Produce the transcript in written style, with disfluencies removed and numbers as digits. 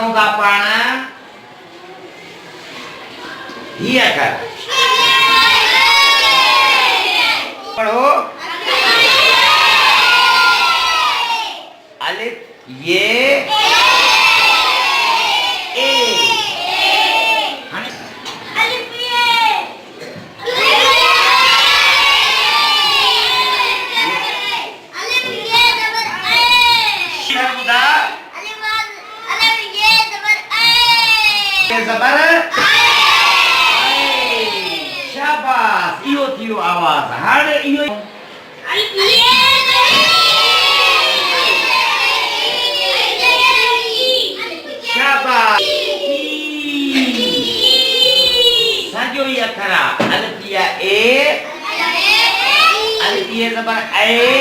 पढ़ूंगा पाण ही अखर पढ़ो अलिफ ये ए शाबाश इहो थियो आवाज़ हाणे इहो शाबाश सॼो ई अखर आहे अलिफ या ए अलिफ ये ज़बर ए